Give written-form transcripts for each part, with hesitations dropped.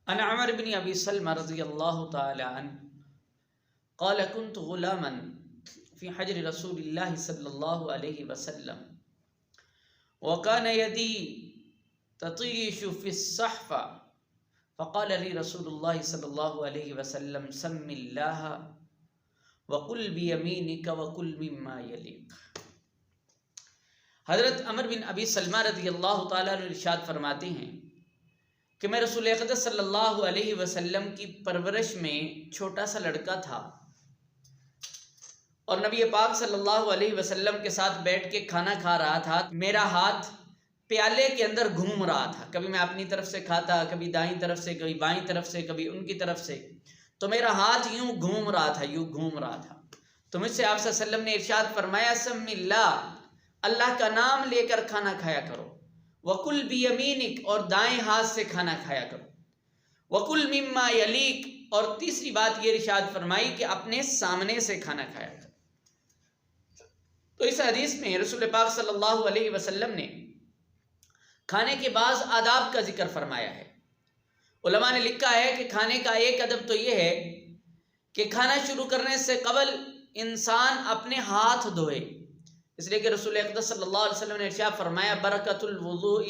عن عمر بن ابی سلمہ رضی اللہ تعالی عنہ قال كنت غلاما في حجر رسول الله صلی اللہ علیہ وسلم وكان يدي تطيش في الصحفة فقال لي رسول الله صلی اللہ علیہ وسلم سم الله وقل بيمينك وكل مما يليق۔ حضرت عمر بن ابی سلمہ رضی اللہ تعالیٰ عنہ ارشاد فرماتے ہیں کہ میں رسول اقدس صلی اللہ علیہ وسلم کی پرورش میں چھوٹا سا لڑکا تھا اور نبی پاک صلی اللہ علیہ وسلم کے ساتھ بیٹھ کے کھانا کھا رہا تھا۔ میرا ہاتھ پیالے کے اندر گھوم رہا تھا، کبھی میں اپنی طرف سے کھاتا، کبھی دائیں طرف سے، کبھی بائیں طرف سے، کبھی ان کی طرف سے، تو میرا ہاتھ یوں گھوم رہا تھا، یوں گھوم رہا تھا۔ تو مجھ سے آپ صلی اللہ علیہ وسلم نے ارشاد فرمایا سم اللہ، اللہ کا نام لے کر کھانا کھایا کرو، وَكُلْ بِيَمِينِكَ اور دائیں ہاتھ سے کھانا کھایا کرو، وَكُلْ مِمَّا يَلِيكَ اور تیسری بات یہ ارشاد فرمائی کہ اپنے سامنے سے کھانا کھایا کرو۔ تو اس حدیث میں رسول پاک صلی اللہ علیہ وسلم نے کھانے کے بعض آداب کا ذکر فرمایا ہے۔ علماء نے لکھا ہے کہ کھانے کا ایک ادب تو یہ ہے کہ کھانا شروع کرنے سے قبل انسان اپنے ہاتھ دھوئے، اس لیے کہ رسول اقدس صلی اللہ علیہ وسلم نے ارشاد فرمایا برکت الوضوء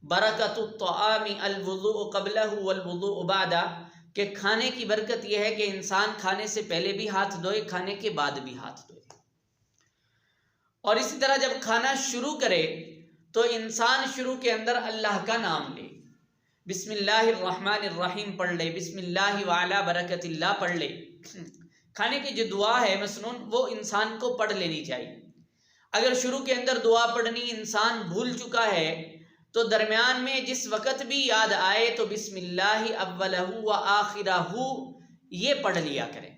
برکت الطعام الوضوء قبلہ والوضوء بعدہ، کہ کھانے کی برکت یہ ہے کہ انسان کھانے سے پہلے بھی ہاتھ دھوئے، کھانے کے بعد بھی ہاتھ دھوئے۔ اور اسی طرح جب کھانا شروع کرے تو انسان شروع کے اندر اللہ کا نام لے، بسم اللہ الرحمن الرحیم پڑھ لے، بسم اللہ وعلی برکت اللہ پڑھ لے۔ کھانے کی جو دعا ہے مسنون وہ انسان کو پڑھ لینی چاہیے۔ اگر شروع کے اندر دعا پڑھنی انسان بھول چکا ہے تو درمیان میں جس وقت بھی یاد آئے تو بسم اللہ اولہ و آخرہ یہ پڑھ لیا کرے۔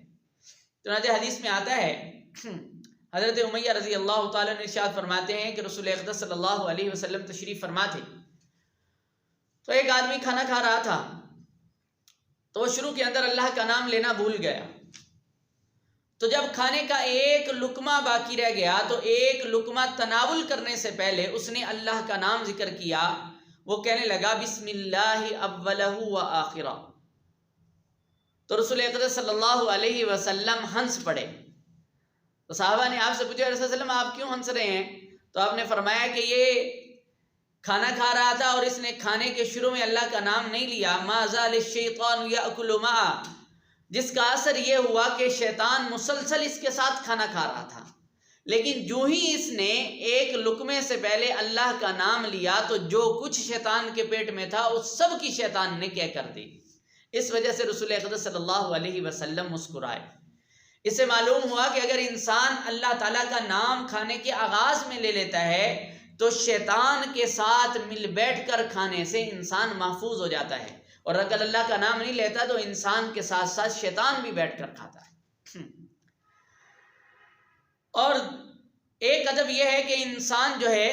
چنانچہ حدیث میں آتا ہے حضرت امیہ رضی اللہ تعالیٰ نے ارشاد فرماتے ہیں کہ رسول اقدس صلی اللہ علیہ وسلم تشریف فرما تھے، تو ایک آدمی کھانا کھا رہا تھا تو وہ شروع کے اندر اللہ کا نام لینا بھول گیا، تو جب کھانے کا ایک لقمہ باقی رہ گیا تو ایک لقمہ تناول کرنے سے پہلے اس نے اللہ کا نام ذکر کیا، وہ کہنے لگا بسم اللہ اولہ و آخرہ۔ تو رسول اقدس صلی اللہ علیہ وسلم ہنس پڑے، تو صحابہ نے آپ سے پوچھا رسول اللہ علیہ وسلم آپ کیوں ہنس رہے ہیں؟ تو آپ نے فرمایا کہ یہ کھانا کھا رہا تھا اور اس نے کھانے کے شروع میں اللہ کا نام نہیں لیا، ما زال الشیطان یأکل معہ، جس کا اثر یہ ہوا کہ شیطان مسلسل اس کے ساتھ کھانا کھا رہا تھا، لیکن جو ہی اس نے ایک لقمے سے پہلے اللہ کا نام لیا تو جو کچھ شیطان کے پیٹ میں تھا اس سب کی شیطان نے کیا کر دی۔ اس وجہ سے رسول اقدس صلی اللہ علیہ وسلم مسکرائے۔ اس سے معلوم ہوا کہ اگر انسان اللہ تعالیٰ کا نام کھانے کے آغاز میں لے لیتا ہے تو شیطان کے ساتھ مل بیٹھ کر کھانے سے انسان محفوظ ہو جاتا ہے، اور اگر اللہ کا نام نہیں لیتا تو انسان کے ساتھ ساتھ شیطان بھی بیٹھ کر کھاتا ہے۔ اور ایک ادب یہ ہے کہ انسان جو ہے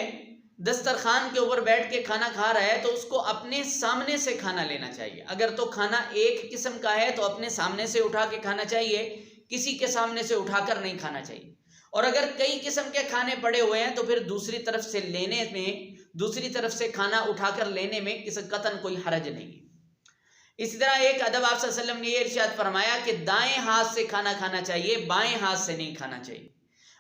دسترخوان کے اوپر بیٹھ کے کھانا کھا رہا ہے تو اس کو اپنے سامنے سے کھانا لینا چاہیے۔ اگر تو کھانا ایک قسم کا ہے تو اپنے سامنے سے اٹھا کے کھانا چاہیے، کسی کے سامنے سے اٹھا کر نہیں کھانا چاہیے۔ اور اگر کئی قسم کے کھانے پڑے ہوئے ہیں تو پھر دوسری طرف سے لینے میں، دوسری طرف سے کھانا اٹھا کر لینے میں کسی قطعاً کوئی حرج نہیں ہے۔ اسی طرح ایک ادب آپ صلی اللہ علیہ وسلم نے یہ ارشاد فرمایا کہ دائیں ہاتھ سے کھانا کھانا چاہیے، بائیں ہاتھ سے نہیں کھانا چاہیے۔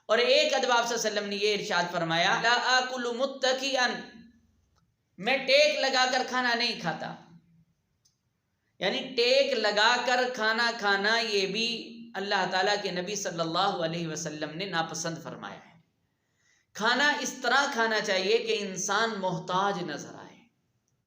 اور ایک ادب آپ صلی اللہ علیہ وسلم نے یہ ارشاد فرمایا لا آکل متکئا، میں ٹیک لگا کر کھانا نہیں کھاتا، یعنی ٹیک لگا کر کھانا کھانا یہ بھی اللہ تعالیٰ کے نبی صلی اللہ علیہ وسلم نے ناپسند فرمایا ہے۔ کھانا اس طرح کھانا چاہیے کہ انسان محتاج نظر آئے۔